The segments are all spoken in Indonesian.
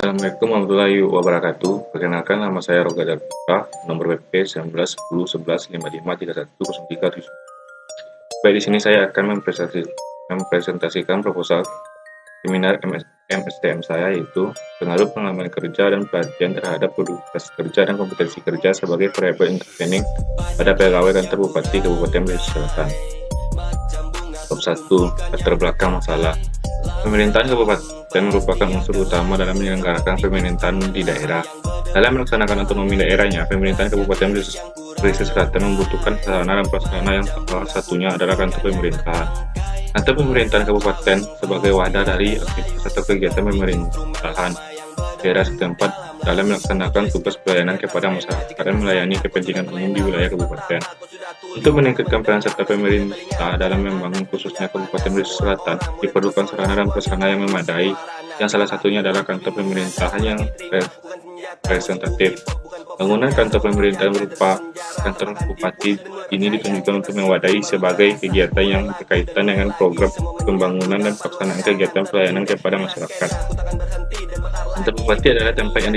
Assalamualaikum warahmatullahi wabarakatuh. Perkenalkan, nama saya Roga Darputra, nomor BP 191011553103. Baik, di sini saya akan mempresentasikan proposal seminar MSTM saya, yaitu pengaruh pengalaman kerja dan pelatihan terhadap produktivitas kerja dan kompetensi kerja sebagai variabel intervening pada pegawai kantor Bupati Kabupaten Brebes Selatan. Bab 1. Latar belakang masalah. Pemerintahan kabupaten merupakan unsur utama dalam menyelenggarakan pemerintahan di daerah. Dalam melaksanakan otonomi daerahnya, pemerintahan Kabupaten Brebes Selatan membutuhkan sarana dan prasarana yang salah satunya adalah kantor pemerintahan. Kantor pemerintahan kabupaten sebagai wadah dari aktivitas atau kegiatan pemerintahan daerah setempat dalam melaksanakan tugas pelayanan kepada masyarakat dan melayani kepentingan umum di wilayah kabupaten. Untuk meningkatkan peran serta pemerintah dalam membangun khususnya Kabupaten Brebes Selatan, diperlukan sarana dan prasarana yang memadai, yang salah satunya adalah kantor pemerintahan yang representatif. Bangunan kantor pemerintahan berupa kantor bupati ini ditunjukkan untuk mewadai sebagai kegiatan yang berkaitan dengan program pembangunan dan pelaksanaan kegiatan pelayanan kepada masyarakat. Kantor bupati adalah tempat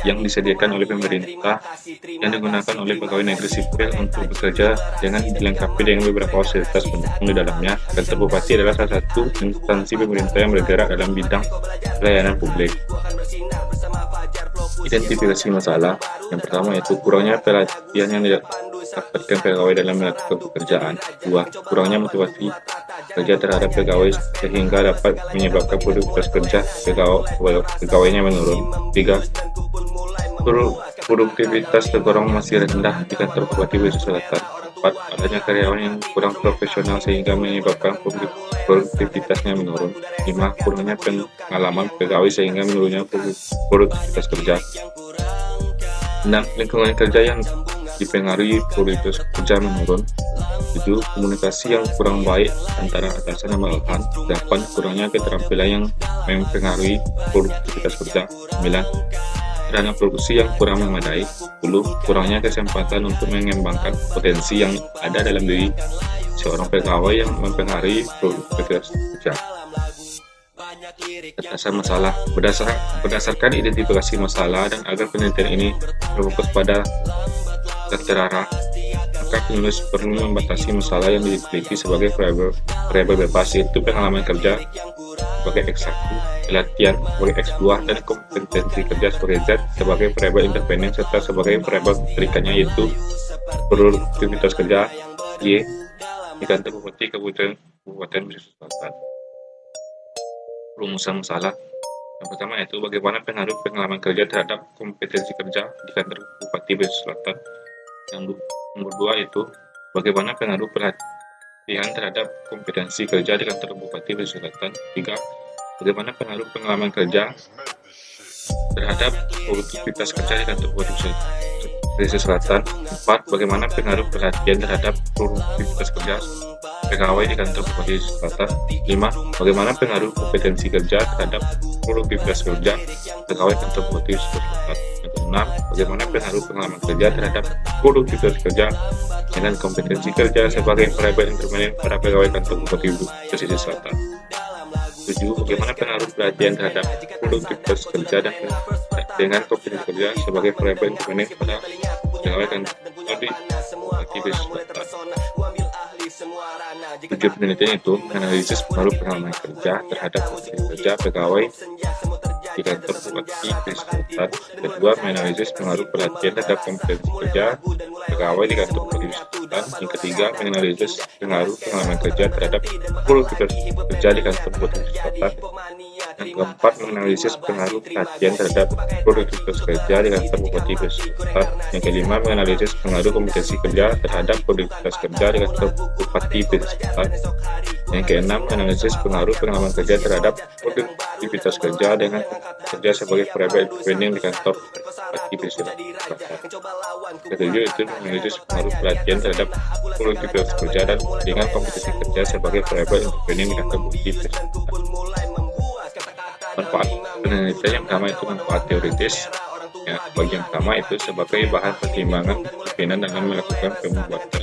yang disediakan oleh pemerintah yang digunakan oleh pegawai negeri sipil untuk bekerja dengan dilengkapi dengan beberapa fasilitas pendukung di dalamnya. Kantor bupati adalah salah satu instansi pemerintah yang bergerak dalam bidang pelayanan publik. Identifikasi masalah. Yang pertama yaitu kurangnya pelatihan yang didapatkan pegawai dalam melakukan pekerjaan. 2. Kurangnya motivasi kerja terhadap pegawai sehingga dapat menyebabkan produktivitas kerja pegawainya menurun. 3. Produktivitas tergolong masih rendah di kantor Bupati Brebes Selatan. 4. Adanya karyawan yang kurang profesional sehingga menyebabkan produktivitasnya menurun. 5. Kurangnya pengalaman pegawai sehingga menurunnya produktivitas kerja. 6. Lingkungan kerja yang dipengaruhi produktivitas kerja menurun. 7. Komunikasi yang kurang baik antara atasan dan bawahan. 8. Kurangnya keterampilan yang mempengaruhi produktivitas kerja. 9. Dana produksi yang kurang memadai. 10. Kurangnya kesempatan untuk mengembangkan potensi yang ada dalam diri seorang pegawai yang mempengaruhi produktivitas kerja. Atasan masalah. Berdasarkan identifikasi masalah dan agar penelitian ini berfokus pada terarah, maka penulis perlu membatasi masalah yang diteliti sebagai variabel bebas, yaitu pengalaman kerja sebagai X1, pelatihan sebagai X2, dan kompetensi kerja sebagai Z sebagai variabel intervening, serta sebagai variabel berikutnya yaitu produktivitas kerja Y di kantor Bupati Kabupaten Brebes Selatan. Rumusan masalah. Yang pertama yaitu bagaimana pengaruh pengalaman kerja terhadap kompetensi kerja di kantor Bupati Brebes Selatan. Yang nomor 2 itu bagaimana pengaruh pelatihan terhadap kompetensi kerja di kantor Bupati Brebes Selatan. 3. Bagaimana pengaruh pengalaman kerja terhadap produktivitas kerja di kantor Bupati Brebes Selatan. 4. Bagaimana pengaruh pelatihan terhadap produktivitas kerja pegawai di kantor Bupati Brebes Selatan. 5. Bagaimana pengaruh kompetensi kerja terhadap produktivitas kerja pegawai kantor Bupati Brebes Selatan. 6. Bagaimana pengaruh pengalaman kerja terhadap produktivitas kerja dengan kompetensi kerja sebagai variabel intervening pada pegawai kantor Bupati Brebes Selatan. 7. Bagaimana pengaruh pelatihan terhadap produktivitas kerja dan dengan kompetensi kerja sebagai variabel intervening pada pegawai kantor Bupati Brebes Selatan. 7 penelitian itu menganalisis pengaruh pengalaman kerja terhadap kompetensi kerja pegawai di kantor Bupati Brebes Selatan. Kedua, menganalisis pengaruh pelatihan terhadap kompetensi kerja pegawai di kantor Bupati Brebes Selatan. Yang ketiga, menganalisis pengaruh pengalaman kerja terhadap produktivitas kerja di kantor Bupati Brebes Selatan. Yang keempat, menganalisis pengaruh pelatihan terhadap produktivitas kerja di kantor Bupati Brebes Selatan. Yang kelima, menganalisis pengaruh kompetensi kerja terhadap produktivitas kerja di kantor Bupati Brebes Selatan. Yang keenam, menganalisis pengaruh pengalaman kerja terhadap produktivitas kerja dengan kerja sebagai variabel intervening di kantor Bupati Brebes Selatan. Ketujuh itu menganalisis pengaruh pelatihan terhadap produktivitas kerja dan dengan kompetensi kerja sebagai variabel intervening di kantor Bupati Brebes Selatan. Manfaat penelitian yang pertama itu manfaat teoritis. Bagian pertama itu sebagai bahan pertimbangan pimpinan dalam melakukan pembuatan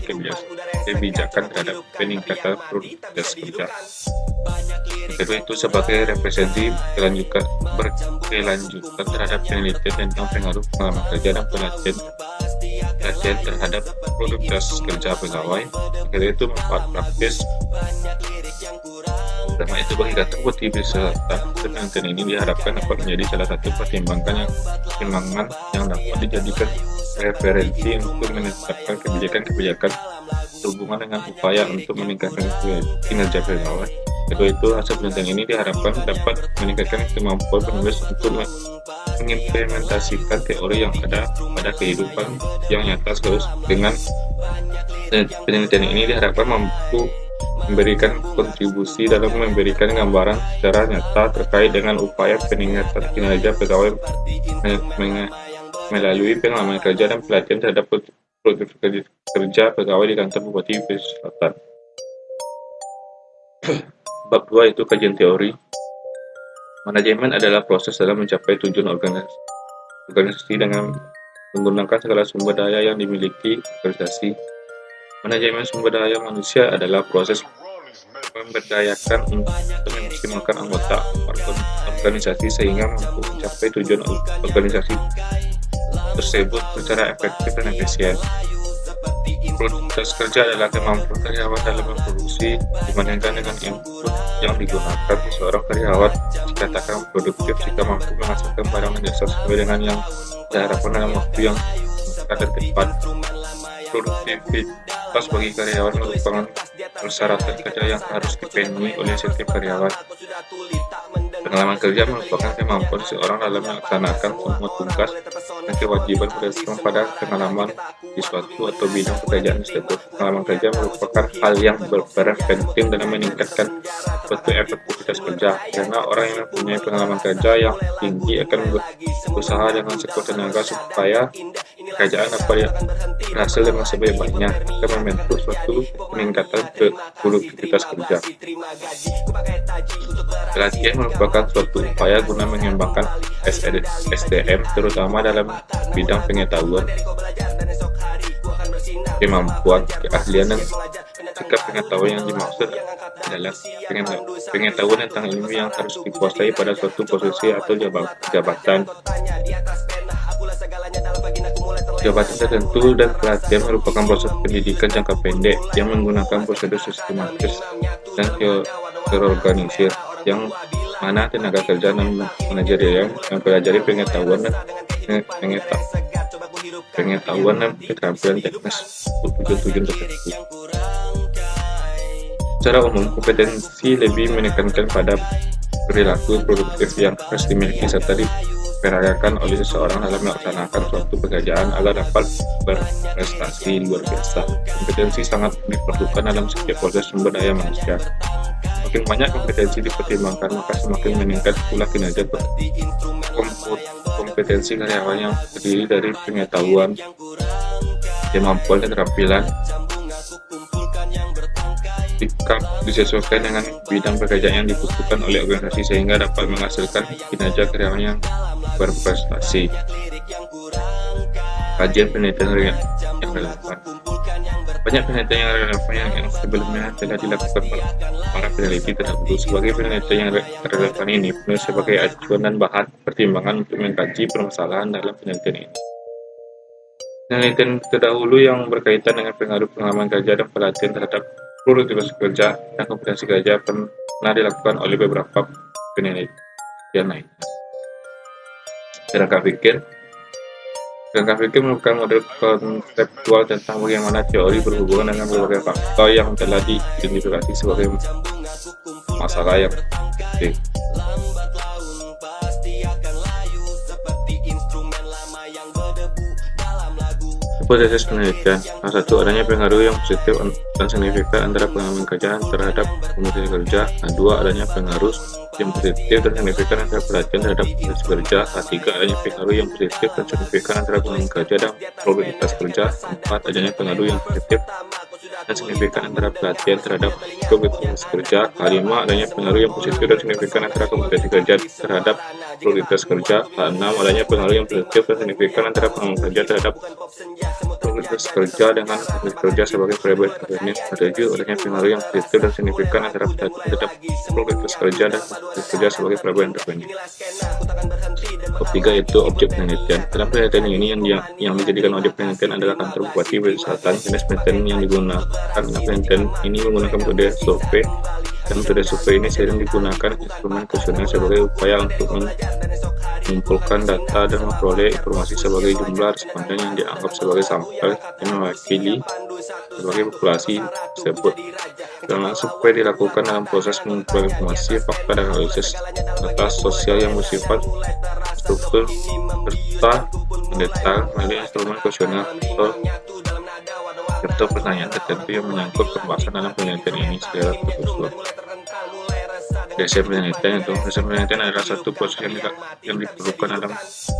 kebijakan terhadap peningkatan produktivitas kerja. Kedua itu sebagai representasi berkelanjutan terhadap penelitian tentang pengaruh pengalaman kerja dan pelatihan terhadap produktivitas kerja pegawai. Ketiga itu manfaat praktis. Pertama itu bagi kantor bukti peserta, penelitian ini diharapkan dapat menjadi salah satu pertimbangan yang dapat dijadikan referensi untuk menetapkan kebijakan sehubungan dengan upaya untuk meningkatkan kinerja pegawai. Kedua itu hasil penelitian ini diharapkan dapat meningkatkan kemampuan penulis untuk mengimplementasikan teori yang ada pada kehidupan yang nyata. Sekaligus dengan penelitian ini diharapkan mampu memberikan kontribusi dalam memberikan gambaran secara nyata terkait dengan upaya peningkatan kinerja pegawai melalui pengalaman kerja dan pelatihan terhadap produktivitas kerja pegawai di kantor Bupati Selatan. Bab 2 itu kajian teori. Manajemen adalah proses dalam mencapai tujuan organisasi dengan menggunakan segala sumber daya yang dimiliki organisasi. Manajemen sumber daya manusia adalah proses memberdayakan untuk memaksimalkan anggota organisasi sehingga mampu mencapai tujuan organisasi tersebut secara efektif dan efisien. Produktivitas kerja adalah kemampuan karyawan dalam memproduksi dibandingkan dengan input yang digunakan. Seorang karyawan dikatakan produktif jika mampu menghasilkan barang dan jasa sesuai dengan yang diharapkan dalam waktu yang singkat dan tepat. Produktivitas bagi karyawan merupakan persyaratan kerja yang harus dipenuhi oleh setiap karyawan. Pengalaman kerja merupakan kemampuan seorang dalam melaksanakan semua tugas dan kewajiban berdasarkan pada pengalaman di suatu atau bidang pekerjaan tersebut. Pengalaman kerja merupakan hal yang berperan penting dalam meningkatkan suatu efektivitas kerja, karena orang yang mempunyai pengalaman kerja yang tinggi akan berusaha dengan sekuat tenaga supaya pekerjaan dapat berhasil dengan sebaik-baiknya, akan membentuk suatu peningkatan produktivitas kerja. Pelatihan merupakan suatu upaya guna mengembangkan SDM terutama dalam bidang pengetahuan, kemampuan, keahlian, dan sikap pengetahuan. Yang dimaksud adalah pengetahuan tentang ilmu yang harus dikuasai pada suatu posisi atau jabatan tertentu, dan pelatihan merupakan proses pendidikan jangka pendek yang menggunakan prosedur sistematis dan terorganisir, yang mana tenaga kerja dan manajer yang mempelajari pengetahuan dan keterampilan teknis untuk tujuan tertentu. Secara umum, kompetensi lebih menekankan pada perilaku produktif yang harus dimiliki serta diperagakan oleh seseorang dalam melaksanakan suatu pekerjaan agar dapat berprestasi luar biasa. Kompetensi sangat diperlukan dalam setiap proses sumber daya manusia. Semakin banyak kompetensi dipertimbangkan, maka semakin meningkat pula kinerja. Kompetensi karyawan yang terdiri dari pengetahuan, kemampuan, dan keterampilan disesuaikan dengan bidang pekerjaan yang dibutuhkan oleh organisasi sehingga dapat menghasilkan kinerja karyawan yang berprestasi. Kajian penelitian yang relevan. Banyak penelitian yang relevan yang sebelumnya telah dilakukan para peneliti terdahulu. Sebagai penelitian yang relevan ini penuh sebagai acuan dan bahan pertimbangan untuk mengkaji permasalahan dalam penelitian ini. Penelitian terdahulu yang berkaitan dengan pengaruh pengalaman kerja dan pelatihan terhadap produktivitas kerja dan kompetensi kerja pernah dilakukan oleh beberapa penelitian lain. Kerangka pikir merupakan model konseptual tentang bagaimana teori berhubungan dengan berbagai faktor yang telah diidentifikasi sebagai masalah yang penting. Hipotesis penelitian. Salah satu, adanya pengaruh yang positif dan signifikan antara pengalaman kerja terhadap kompetensi kerja. Dua, adanya pengaruh yang positif dan signifikan antara pelatihan terhadap kompetensi kerja. Tiga, adanya pengaruh yang positif dan signifikan antara pengalaman kerja dan produktivitas kerja. Empat, adanya pengaruh yang positif dan signifikan antara pelatihan terhadap produktivitas kerja. Lima, adanya pengaruh yang positif dan signifikan antara kompetensi kerja terhadap produktivitas kerja. Enam, adanya pengaruh yang positif dan signifikan antara pengalaman kerja terhadap produktivitas probabilitas kerja dengan probabilitas kerja sebagai variabel terdeterminis. Strategi adanya pengaruh yang positif dan signifikan antara terhadap probabilitas kerja dan probabilitas kerja sebagai variabel terdeterminis. Bab 3 yaitu objek penelitian. Dalam penelitian ini yang dijadikan objek penelitian adalah kantor bupati Bali Selatan. Jenis penelitian yang digunakan dalam penelitian ini menggunakan metode survei. Dan metode survei ini sering digunakan instrumen kuesioner sebagai upaya untuk mengumpulkan data dan memperoleh informasi sebagai jumlah responden yang dianggap sebagai sampel yang mewakili sebagai populasi tersebut. Dalam survei dilakukan dalam proses mengumpulan informasi, fakta, dan analisis data sosial yang bersifat struktur serta mendetail melalui instrumen kuesioner atau pertanyaan tertentu yang menyangkut pembahasan dalam penelitian ini secara tersusun. Desain penelitian adalah satu proses yang diperlukan dalam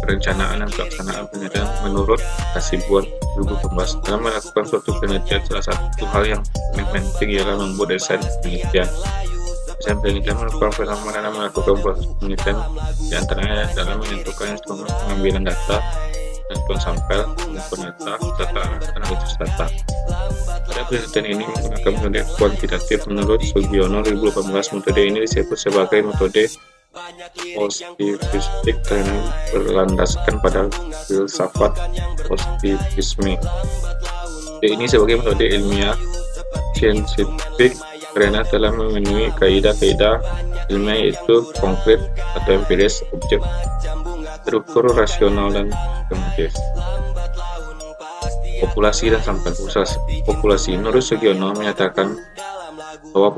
perencanaan dan pelaksanaan penelitian menurut Hasibuan 2014. Dalam melakukan suatu penelitian, salah satu hal yang penting ialah membuat desain penelitian. Desain penelitian merupakan pertama dalam melakukan proses penelitian, diantaranya dalam menentukan instrumen pengambilan data, tentuan sampel, pengukuran data, serta analisis data. Pada penelitian ini menggunakan metode kuantitatif. Menurut Sugiono 2018, metode ini disebut sebagai metode positivistik karena berlandaskan pada filsafat positivisme. Metode ini sebagai metode ilmiah saintifik karena telah memenuhi kaidah-kaidah ilmiah yaitu konkret atau empiris, objek, struktur rasional, dan primitif. Populasi dan sampel. Populasi. Menurut Sugiono menyatakan bahwa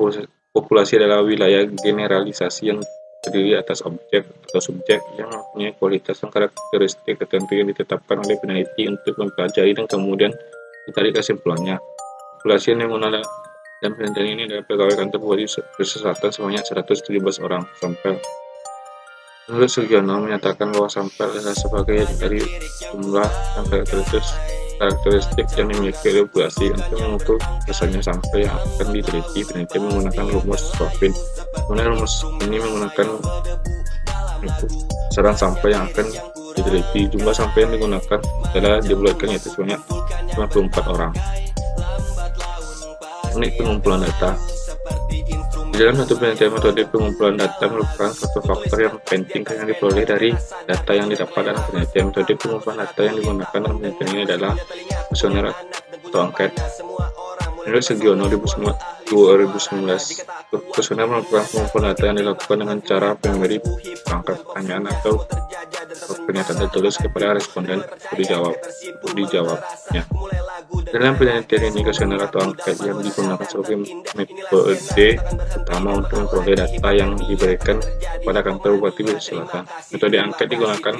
populasi adalah wilayah generalisasi yang terdiri atas objek atau subjek yang mempunyai kualitas dan karakteristik tertentu yang ditetapkan oleh peneliti untuk mempelajari dan kemudian ditarik kesimpulannya. Populasi yang menggunakan dalam penelitian ini adalah pegawai kantor bupati Bali Selatan sebanyak 117 orang. Sampel. Menurut Sugiono menyatakan bahwa sampel adalah sebagai dari jumlah dan karakteristik yang dimiliki oleh populasi. Untuk mengukur besarnya sampel yang akan diteliti, peneliti menggunakan rumus Schwarzschild. Kemudian rumus ini menggunakan besaran sampel yang akan diteliti. Jumlah sampel yang digunakan adalah dibulatkan yaitu sebanyak 54 orang. Teknik pengumpulan data. Di dalam satu penelitian, metode pengumpulan data merupakan suatu faktor yang penting yang diperoleh dari data yang didapat dalam penelitian. Metode pengumpulan data yang digunakan dalam penelitian ini adalah kuesioner atau angket. Menurut Sugiono 2019, kuesioner merupakan pengumpulan data yang dilakukan dengan cara memberi perangkat pertanyaan atau pernyataan tertulis kepada responden untuk dijawabnya. Dalam penelitian ini, kuesioner atau angket yang digunakan sebagai metode utama untuk memperoleh data yang diberikan kepada kantor bupati Bali Selatan. Metode angket digunakan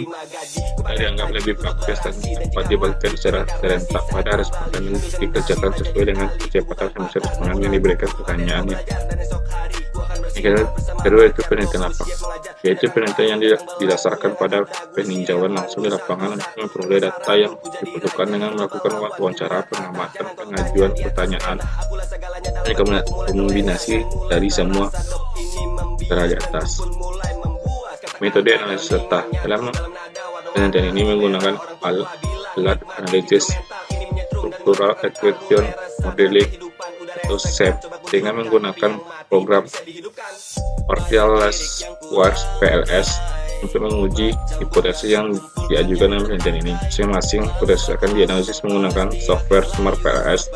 karena dianggap lebih praktis dan dapat dibagikan secara serentak pada responden yang dikerjakan sesuai dengan kecepatan semasa responden yang diberikan pertanyaannya. Kedua itu penelitian apa? Yaitu penelitian yang didasarkan pada peninjauan langsung di lapangan untuk memperoleh data yang dibutuhkan dengan melakukan wawancara, pengamatan, pengajuan pertanyaan, dan kombinasi dari semua cara di atas. Metode analisis data. Dalam penelitian ini menggunakan alat analisis struktural, regression, modeling, atau SEP dengan menggunakan program Partial-Least-Squares (PLS) untuk menguji hipotesis yang diajukan dalam penelitian ini. Masing-masing hipotesis akan dianalisis menggunakan software Smart PLS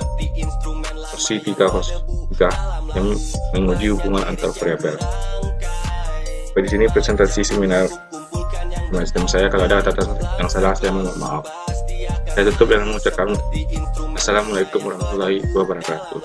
versi 3.3 yang menguji hubungan antar variabel. Di sini presentasi seminar semacam saya. Kalau ada kata yang salah, saya mohon maaf. Saya tutup dengan mengucapkan Assalamualaikum warahmatullahi wabarakatuh.